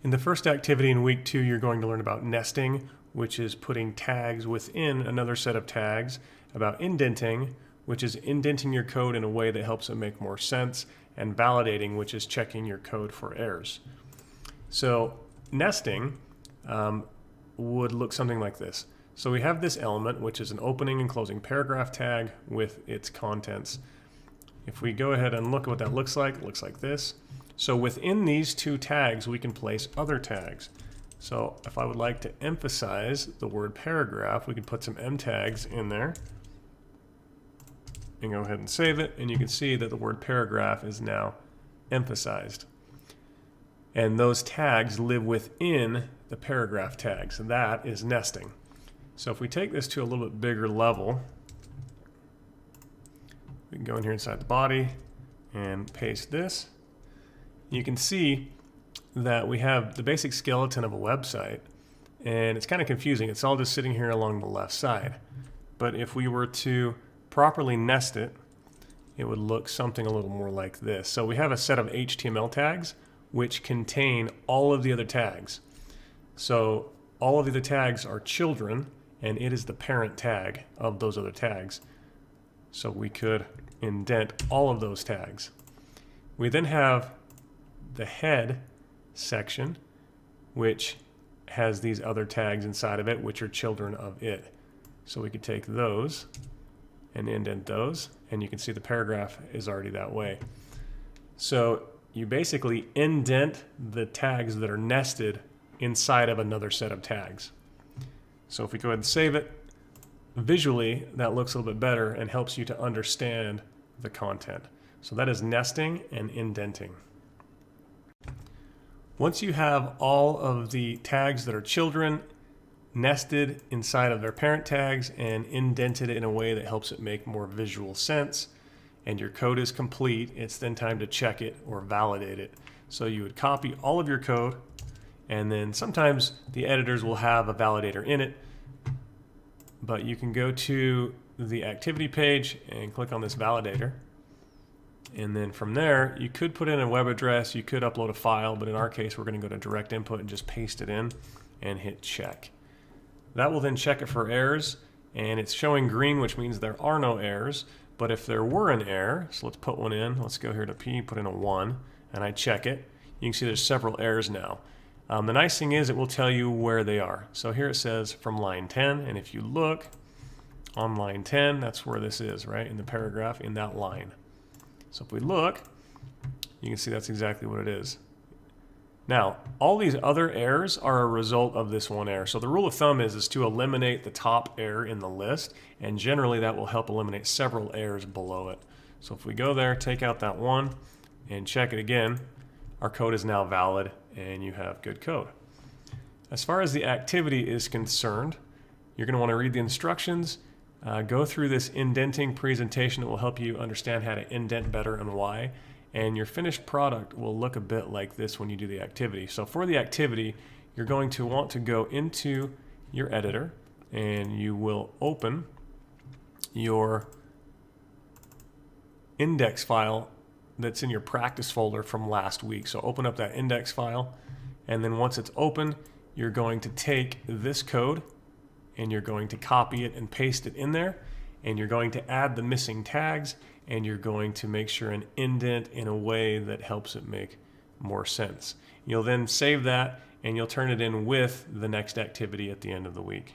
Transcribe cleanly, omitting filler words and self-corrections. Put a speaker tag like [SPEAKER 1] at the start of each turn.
[SPEAKER 1] In the first activity in week 2, you're going to learn about nesting, which is putting tags within another set of tags, about indenting, which is indenting your code in a way that helps it make more sense, and validating, which is checking your code for errors. So nesting would look something like this. So we have this element, which is an opening and closing paragraph tag with its contents. If we go ahead and look at what that looks like, it looks like this. So within these two tags, we can place other tags. So if I would like to emphasize the word paragraph, we can put some M tags in there and go ahead and save it. And you can see that the word paragraph is now emphasized. And those tags live within the paragraph tags. And that is nesting. So if we take this to a little bit bigger level, we can go in here inside the body and paste this. You can see that we have the basic skeleton of a website, and it's kind of confusing. It's all just sitting here along the left side. But if we were to properly nest it, it would look something a little more like this. So we have a set of HTML tags which contain all of the other tags. So all of the other tags are children, and it is the parent tag of those other tags. So we could indent all of those tags. We then have the head section, which has these other tags inside of it, which are children of it. So we could take those and indent those, and you can see the paragraph is already that way. So you basically indent the tags that are nested inside of another set of tags. So if we go ahead and save it, visually that looks a little bit better and helps you to understand the content. So that is nesting and indenting. Once you have all of the tags that are children nested inside of their parent tags and indented in a way that helps it make more visual sense, and your code is complete, it's then time to check it or validate it. So you would copy all of your code, and then sometimes the editors will have a validator in it, but you can go to the activity page and click on this validator. And then from there, you could put in a web address, you could upload a file, but in our case, we're going to go to direct input and just paste it in and hit check. That will then check it for errors, and it's showing green, which means there are no errors. But if there were an error, so let's put one in. Let's go here to P, put in a 1, and I check it. You can see there's several errors now. The nice thing is it will tell you where they are. So here it says from line 10, and if you look on line 10, that's where this is, right, in the paragraph, in that line. So if we look, you can see that's exactly what it is. Now, all these other errors are a result of this one error. So the rule of thumb is to eliminate the top error in the list, and generally that will help eliminate several errors below it. So if we go there, take out that one, and check it again, our code is now valid, and you have good code. As far as the activity is concerned, you're going to want to read the instructions, go through this indenting presentation that will help you understand how to indent better and why. And your finished product will look a bit like this when you do the activity. So for the activity, you're going to want to go into your editor, and you will open your index file that's in your practice folder from last week. So open up that index file, and then once it's open, you're going to take this code and you're going to copy it and paste it in there, and you're going to add the missing tags, and you're going to make sure and indent in a way that helps it make more sense. You'll then save that, and you'll turn it in with the next activity at the end of the week.